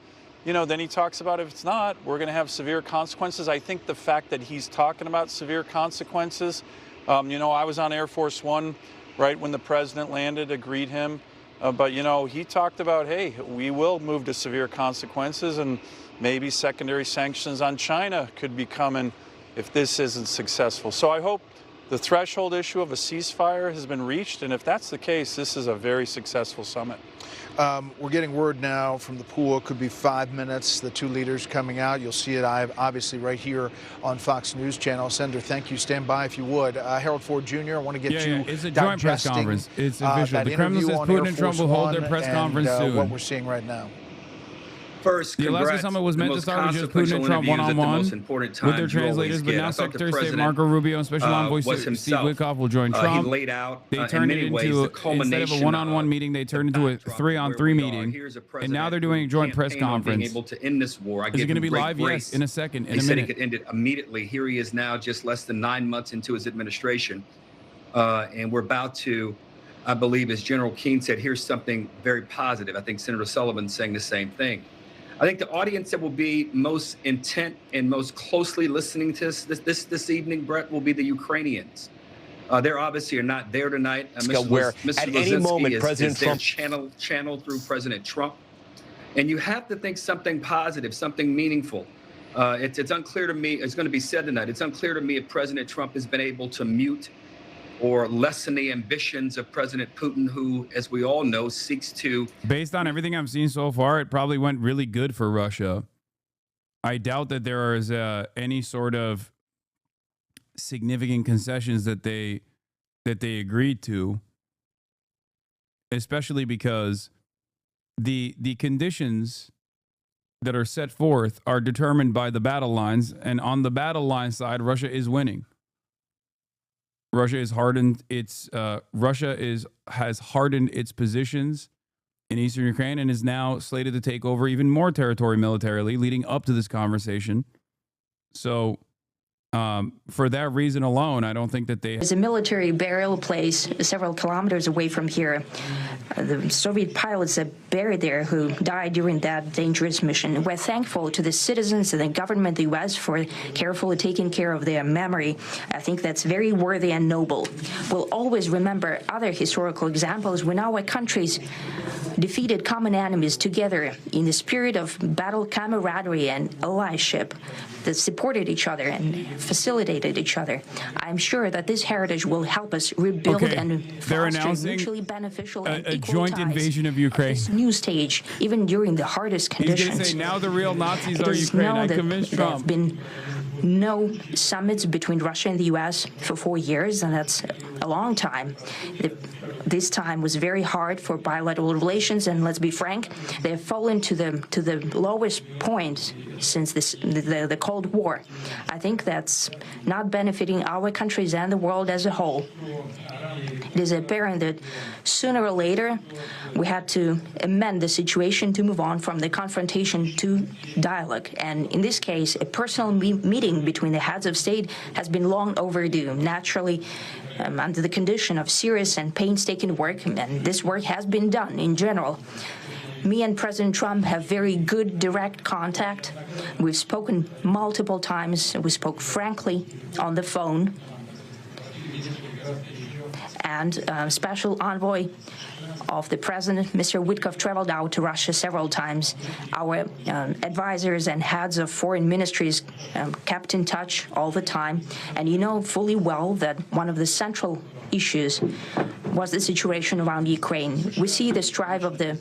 you know, then he talks about if it's not, we're going to have severe consequences. I think the fact that he's talking about severe consequences, you know, I was on Air Force One right when the president landed to greet him. But, you know, he talked about, hey, we will move to severe consequences, and maybe secondary sanctions on China could be coming if this isn't successful. So I hope the threshold issue of a ceasefire has been reached, and if that's the case, this is a very successful summit. We're getting word now from the pool. It could be 5 minutes. The two leaders coming out. You'll see it obviously right here on Fox News Channel. Senator, thank you. Stand by if you would. Harold Ford Jr., I want to get you It's a joint press conference. It's official. The Kremlin says Putin and Trump will hold their press conference soon. What we're seeing right now. First, the Alaska summit was meant to start with just Putin and Trump one-on-one with their translators, but now Secretary of State Marco Rubio and Special Envoy Steve Witkoff will join Trump. He laid out, they turned it into, instead of a one-on-one meeting, they turned into a three-on-three meeting, and now they're doing a joint press conference. Being able to end this war. Is it going to be live? Yes, in a second, in a minute. They said he could end it immediately. Here he is now, just less than 9 months into his administration, and we're about to, I believe, as General Keane said, here's something very positive. I think Senator Sullivan's saying the same thing. I think the audience that will be most intent and most closely listening to this evening, Brett, will be the Ukrainians. They're obviously are not there tonight. Where at any moment, President Trump channeled through President Trump, and you have to think something positive, something meaningful. It's unclear to me. It's going to be said tonight. It's unclear to me if President Trump has been able to mute or lessen the ambitions of President Putin, who, as we all know, seeks to... Based on everything I've seen so far, it probably went really good for Russia. I doubt that there is any sort of significant concessions that they agreed to, especially because the conditions that are set forth are determined by the battle lines, and on the battle line side, Russia is winning. Russia has hardened its positions in eastern Ukraine and is now slated to take over even more territory militarily, leading up to this conversation. So, for that reason alone, I don't think that There's a military burial place several kilometers away from here. The Soviet pilots that buried there who died during that dangerous mission. We're thankful to the citizens and the government of the U.S. for carefully taking care of their memory. I think that's very worthy and noble. We'll always remember other historical examples when our countries defeated common enemies together in the spirit of battle camaraderie and allyship that supported each other and facilitated each other. I'm sure that this heritage will help us rebuild and foster mutually beneficial and equal joint invasion of Ukraine. This new stage, even during the hardest conditions. He's going to say, now the real Nazis are Ukraine. I convinced Trump. There have been no summits between Russia and the U.S. for 4 years, and that's a long time. This time was very hard for bilateral relations, and let's be frank, they've fallen to the lowest point since the Cold War. I think that's not benefiting our countries and the world as a whole. It is apparent that sooner or later we had to amend the situation to move on from the confrontation to dialogue. And in this case, a personal meeting between the heads of state has been long overdue. Naturally, under the condition of serious and painstaking work, and this work has been done in general. Me and President Trump have very good direct contact. We've spoken multiple times. We spoke frankly on the phone. And Special Envoy of the President, Mr. Witkoff, traveled out to Russia several times. Our advisors and heads of foreign ministries kept in touch all the time. And you know fully well that one of the central issues was the situation around Ukraine. We see the strive of the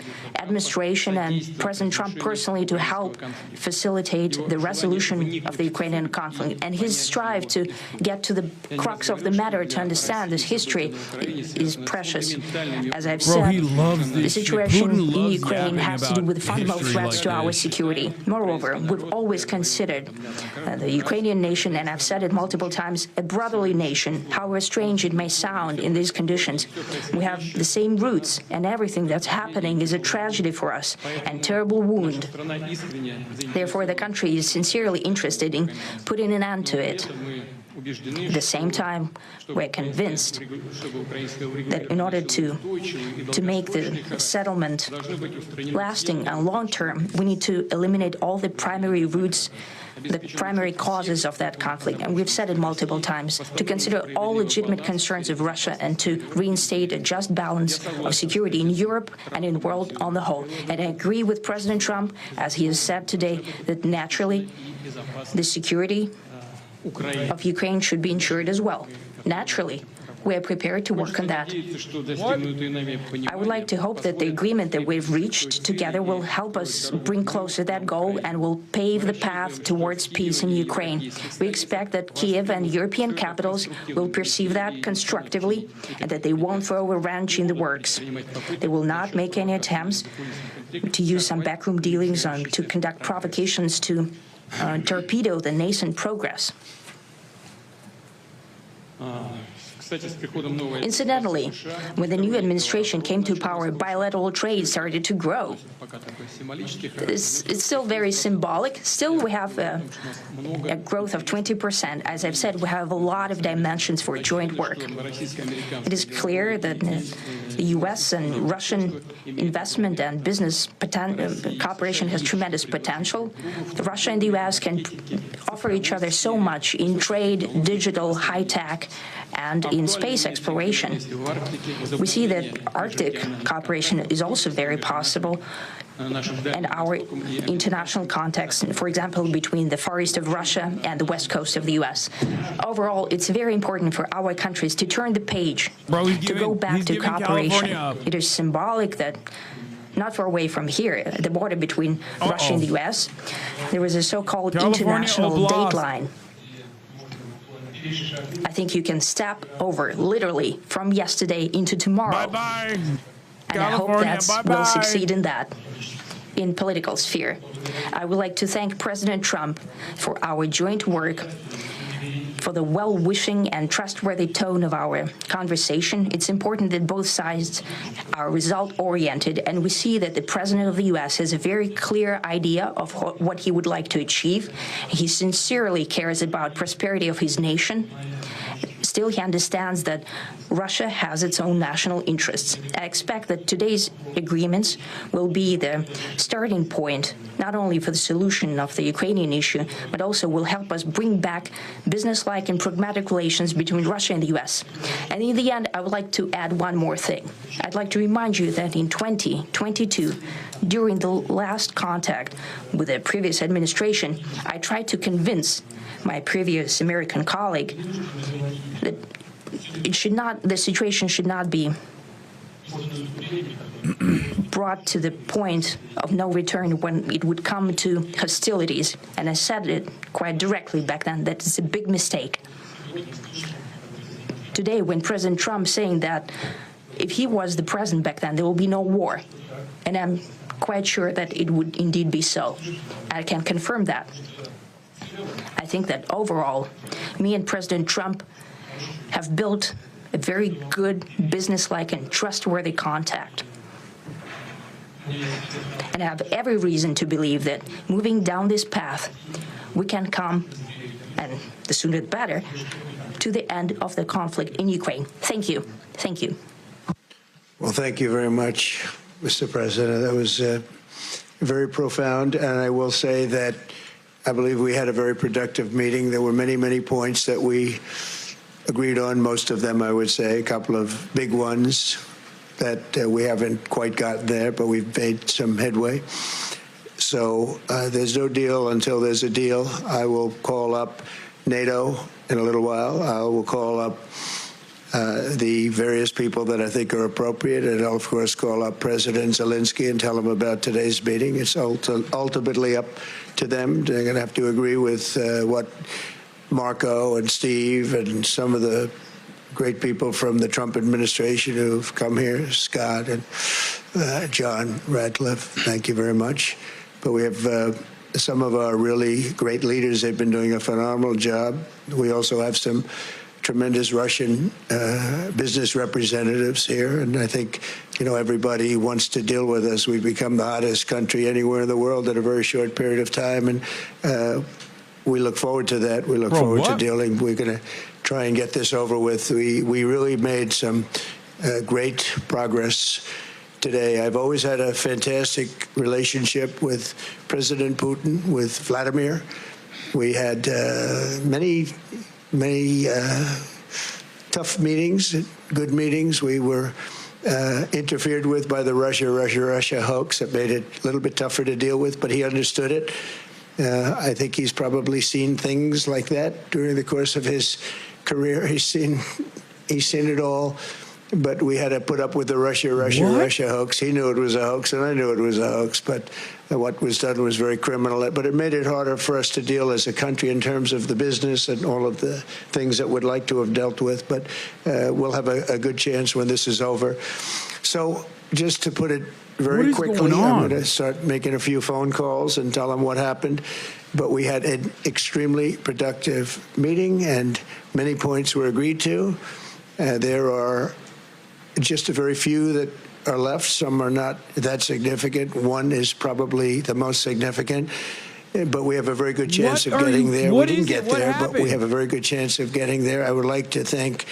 administration and President Trump personally to help facilitate the resolution of the Ukrainian conflict. And his strive to get to the crux of the matter, to understand this history, is precious. As I've said, the situation in Ukraine has to do with fundamental threats to our security. Moreover, we've always considered the Ukrainian nation, and I've said it multiple times, a brotherly nation, however strange it may sound in these conditions. We have the same roots, and everything that's happening is a tragedy for us and terrible wound. Therefore, the country is sincerely interested in putting an end to it. At the same time, we're convinced that in order to make the settlement lasting and long-term, we need to eliminate all the primary roots, the primary causes of that conflict. And we've said it multiple times, to consider all legitimate concerns of Russia and to reinstate a just balance of security in Europe and in the world on the whole. And I agree with President Trump, as he has said today, that naturally the security of Ukraine should be ensured as well. Naturally, we are prepared to work on that. I would like to hope that the agreement that we've reached together will help us bring closer that goal and will pave the path towards peace in Ukraine. We expect that Kiev and European capitals will perceive that constructively and that they won't throw a wrench in the works. They will not make any attempts to use some backroom dealings to conduct provocations to torpedo the nascent progress. Incidentally, when the new administration came to power, bilateral trade started to grow. It's still very symbolic. Still, we have a growth of 20%. As I've said, we have a lot of dimensions for joint work. It is clear that the U.S. and Russian investment and business cooperation has tremendous potential. Russia and the U.S. can offer each other so much in trade, digital, high-tech, and in space exploration. We see that Arctic cooperation is also very possible, and our international context, for example, between the Far East of Russia and the West Coast of the U.S. Overall, it's very important for our countries to turn the page, to go back to cooperation. It is symbolic that not far away from here, at the border between Russia and the U.S., there was a so-called international date line. I think you can step over, literally, from yesterday into tomorrow. Bye-bye. And I hope that we'll succeed in that, in political sphere. I would like to thank President Trump for our joint work, for the well-wishing and trustworthy tone of our conversation. It's important that both sides are result-oriented, and we see that the President of the U.S. has a very clear idea of what he would like to achieve. He sincerely cares about prosperity of his nation. Still, he understands that Russia has its own national interests. I expect that today's agreements will be the starting point, not only for the solution of the Ukrainian issue, but also will help us bring back business-like and pragmatic relations between Russia and the U.S. And in the end, I would like to add one more thing. I'd like to remind you that in 2022, during the last contact with the previous administration, I tried to convince my previous American colleague that the situation should not be brought to the point of no return when it would come to hostilities. And I said it quite directly back then, that it's a big mistake. Today, when President Trump saying that if he was the president back then, there will be no war. And I'm quite sure that it would indeed be so. I can confirm that. I think that overall, me and President Trump have built a very good business-like and trustworthy contact. And I have every reason to believe that moving down this path, we can come, and the sooner the better, to the end of the conflict in Ukraine. Thank you. Thank you. Well, thank you very much, Mr. President. That was very profound, and I will say that I believe we had a very productive meeting. There were many, many points that we agreed on, most of them, I would say, a couple of big ones that we haven't quite gotten there, but we've made some headway. So there's no deal until there's a deal. I will call up NATO in a little while. I will call up the various people that I think are appropriate. And I'll, of course, call up President Zelensky and tell him about today's meeting. It's ultimately up to them. They're going to have to agree with what Marco and Steve and some of the great people from the Trump administration who've come here, Scott and John Ratcliffe. Thank you very much. But we have some of our really great leaders. They've been doing a phenomenal job. We also have some tremendous Russian business representatives here, and I think, everybody wants to deal with us. We've become the hottest country anywhere in the world in a very short period of time, and we look forward to that. We look forward to dealing. We're going to try and get this over with. We really made some great progress today. I've always had a fantastic relationship with President Putin, with Vladimir. We had many tough meetings, good meetings. We were interfered with by the Russia hoax. That made it a little bit tougher to deal with, but he understood it. I think he's probably seen things like that during the course of his career. He's seen it all. But we had to put up with the Russia hoax. He knew it was a hoax, and I knew it was a hoax. But what was done was very criminal. But it made it harder for us to deal as a country in terms of the business and all of the things that we'd like to have dealt with. But we'll have a good chance when this is over. So just to put it very quickly, I'm going to start making a few phone calls and tell them what happened. But we had an extremely productive meeting, and many points were agreed to. There are just a very few that are left. Some are not that significant. One is probably the most significant. But we have a very good chance of getting there. We didn't get there, but we have a very good chance of getting there. I would like to thank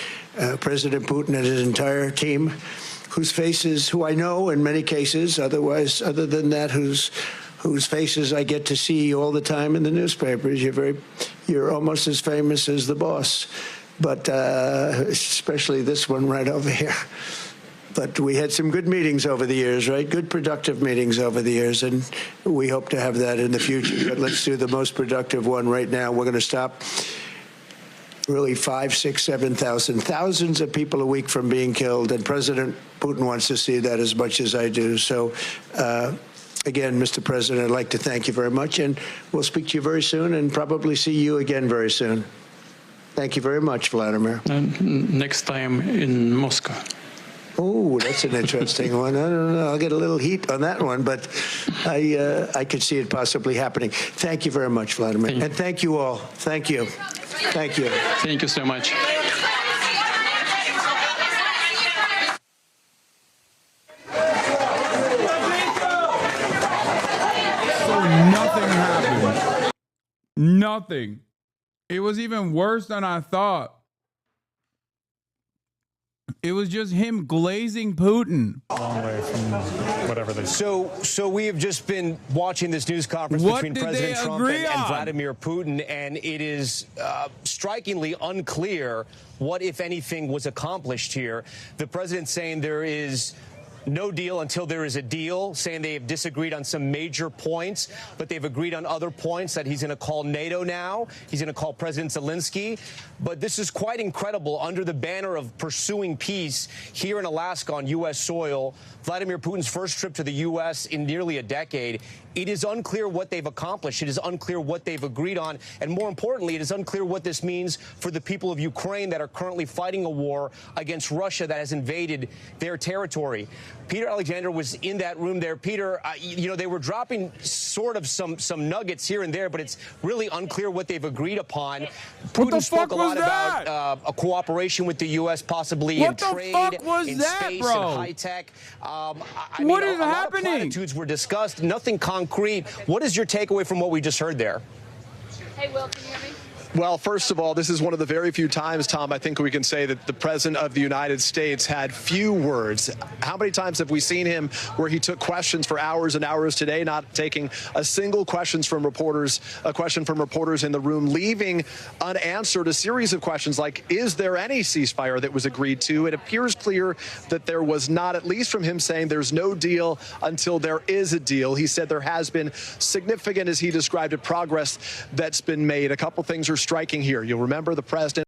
President Putin and his entire team, who I know in many cases, other than that, whose faces I get to see all the time in the newspapers. You're almost as famous as the boss. But especially this one right over here. But we had some good meetings over the years, right? Good, productive meetings over the years, and we hope to have that in the future. But let's do the most productive one right now. We're going to stop really 5, 6, 7,000, thousands of people a week from being killed, and President Putin wants to see that as much as I do. So, again, Mr. President, I'd like to thank you very much, and we'll speak to you very soon and probably see you again very soon. Thank you very much, Vladimir. Next time in Moscow. Oh, that's an interesting one. I don't know. I'll get a little heat on that one, but I could see it possibly happening. Thank you very much, Vladimir. And thank you all. Thank you. Thank you. Thank you so much. So nothing happened. Nothing. It was even worse than I thought. It was just him glazing Putin. Long way from whatever they So we have just been watching this news conference between President Trump and Vladimir Putin, and it is strikingly unclear what, if anything, was accomplished here. The president saying there is no deal until there is a deal, saying they have disagreed on some major points, but they've agreed on other points, that he's going to call NATO now. He's going to call President Zelensky. But this is quite incredible. Under the banner of pursuing peace here in Alaska on U.S. soil, Vladimir Putin's first trip to the U.S. in nearly a decade, it is unclear what they've accomplished. It is unclear what they've agreed on. And more importantly, it is unclear what this means for the people of Ukraine that are currently fighting a war against Russia that has invaded their territory. Peter Alexander was in that room there. Peter, they were dropping sort of some nuggets here and there, but it's really unclear what they've agreed upon. Putin spoke a lot about a cooperation with the U.S., possibly in trade, in space, and high tech. What is happening? A lot of platitudes were discussed, nothing concrete. What is your takeaway from what we just heard there? Hey, Will, can you hear me? Well, first of all, this is one of the very few times, Tom, I think we can say that the President of the United States had few words. How many times have we seen him where he took questions for hours and hours today, not taking a single question from reporters in the room, leaving unanswered a series of questions like, is there any ceasefire that was agreed to? It appears clear that there was not, at least from him saying there's no deal until there is a deal. He said there has been significant, as he described it, progress that's been made. A couple things are striking here. You'll remember the president